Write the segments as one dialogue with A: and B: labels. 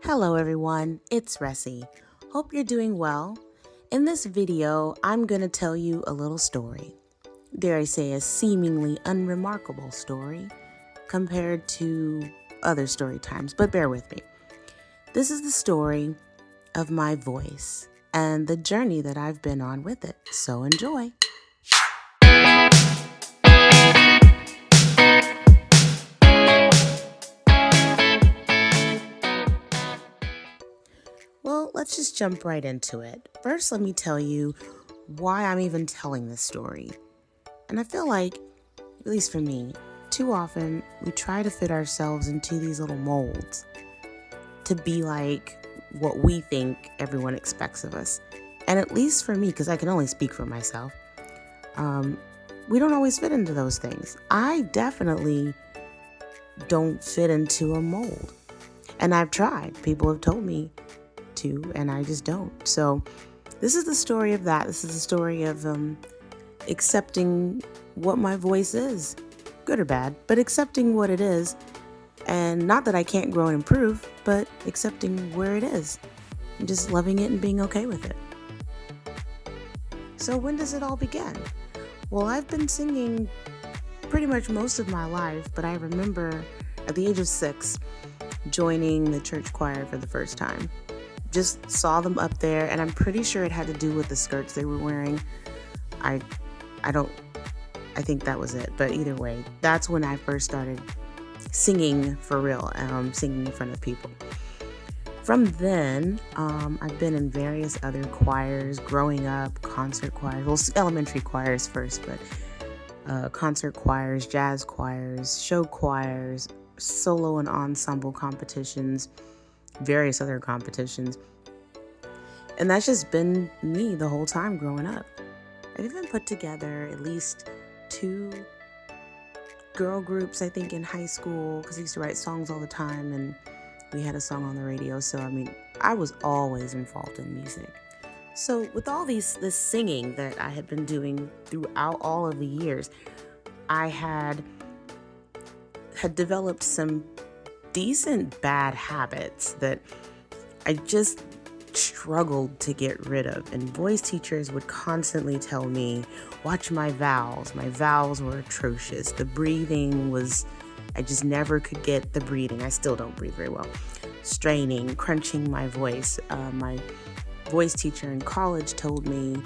A: Hello everyone, it's Ressie. Hope you're doing well. In this video, I'm going to tell you a little story. Dare I say a seemingly unremarkable story compared to other story times, but bear with me. This is the story of my voice and the journey that I've been on with it, so enjoy. Well, let's just jump right into it. First, let me tell you why I'm even telling this story. And I feel like, at least for me, too often we try to fit ourselves into these little molds to be like what we think everyone expects of us. And at least for me, because I can only speak for myself, we don't always fit into those things. I definitely don't fit into a mold. And I've tried. People have told me to, and I just don't. So this is the story of that. This is the story of accepting what my voice is, good or bad, but accepting what it is. And not that I can't grow and improve, but accepting where it is and just loving it and being okay with it. So when does it all begin? Well, I've been singing pretty much most of my life, but I remember at the age of 6 joining the church choir for the first time. Just saw them up there, and I'm pretty sure it had to do with the skirts they were wearing. I think that was it, but either way, that's when I first started singing for real, singing in front of people. From then, I've been in various other choirs growing up, concert choirs, well, elementary choirs first, but concert choirs, jazz choirs, show choirs, solo and ensemble competitions, various other competitions. And that's just been me the whole time growing up. I've even put together at least 2 girl groups, I think, in high school, because I used to write songs all the time, and we had a song on the radio. So, I was always involved in music. So with all this singing that I had been doing throughout all of the years, I had developed some decent bad habits that I just struggled to get rid of. And voice teachers would constantly tell me, watch my vowels. My vowels were atrocious. The breathing was, I just never could get the breathing. I still don't breathe very well. Straining, crunching my voice. My voice teacher in college told me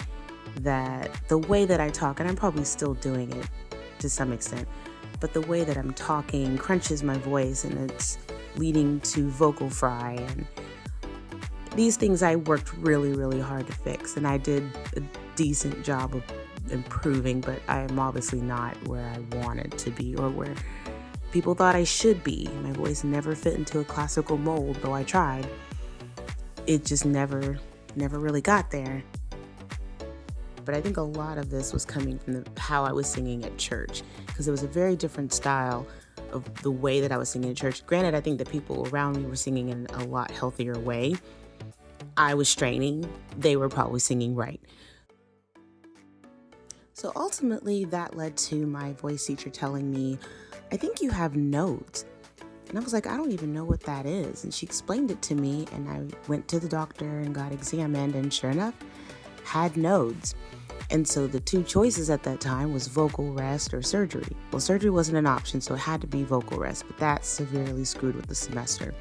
A: that the way that I talk, and I'm probably still doing it to some extent, but the way that I'm talking crunches my voice, and it's leading to vocal fry. And these things I worked really, really hard to fix, and I did a decent job of improving, but I am obviously not where I wanted to be or where people thought I should be. My voice never fit into a classical mold, though I tried. It just never really got there. But I think a lot of this was coming from how I was singing at church, because it was a very different style of the way that I was singing at church. Granted, I think the people around me were singing in a lot healthier way. I was straining. They were probably singing right. So ultimately, that led to my voice teacher telling me, I think you have nodes. And I was like, I don't even know what that is. And she explained it to me, and I went to the doctor and got examined, and sure enough, had nodes. And so the 2 choices at that time was vocal rest or surgery. Well, surgery wasn't an option, so it had to be vocal rest, but that severely screwed with the semester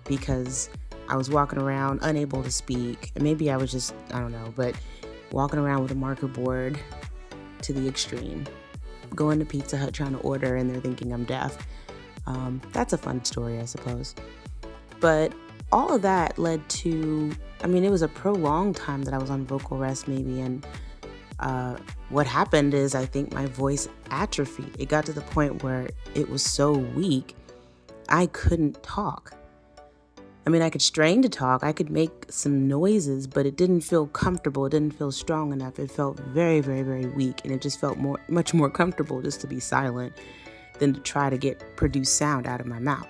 A: because I was walking around unable to speak. And maybe I was just, I don't know, but walking around with a marker board to the extreme, going to Pizza Hut trying to order, and they're thinking I'm deaf. That's a fun story, I suppose. But all of that led to, it was a prolonged time that I was on vocal rest maybe, and what happened is I think my voice atrophied. It got to the point where it was so weak, I couldn't talk. I could strain to talk, I could make some noises, but it didn't feel comfortable. It didn't feel strong enough. It felt very, very, very weak, and it just felt much more comfortable just to be silent than to try to produce sound out of my mouth.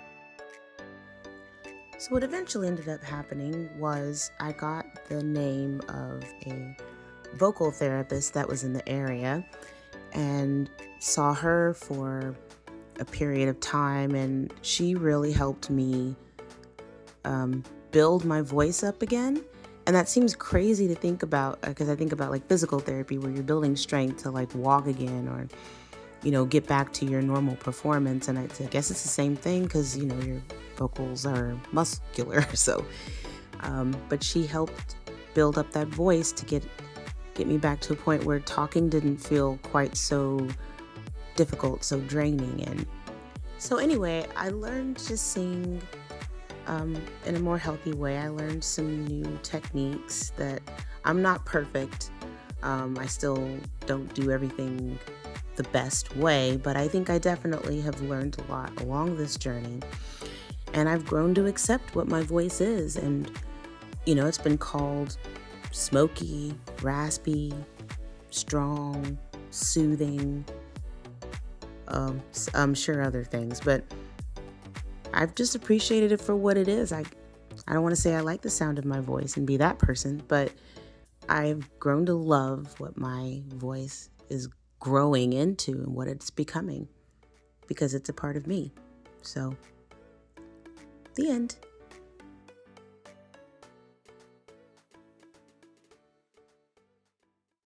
A: So what eventually ended up happening was I got the name of a vocal therapist that was in the area and saw her for a period of time, and she really helped me build my voice up again. And that seems crazy to think about because I think about like physical therapy where you're building strength to like walk again or, get back to your normal performance. And I guess it's the same thing because, your vocals are muscular. So, but she helped build up that voice to get me back to a point where talking didn't feel quite so difficult, so draining. And so anyway, I learned to sing in a more healthy way. I learned some new techniques that I'm not perfect. I still don't do everything the best way, but I think I definitely have learned a lot along this journey. And I've grown to accept what my voice is. And, it's been called smoky, raspy, strong, soothing, I'm sure other things, but I've just appreciated it for what it is. I don't want to say I like the sound of my voice and be that person, but I've grown to love what my voice is growing into and what it's becoming because it's a part of me. So, the end.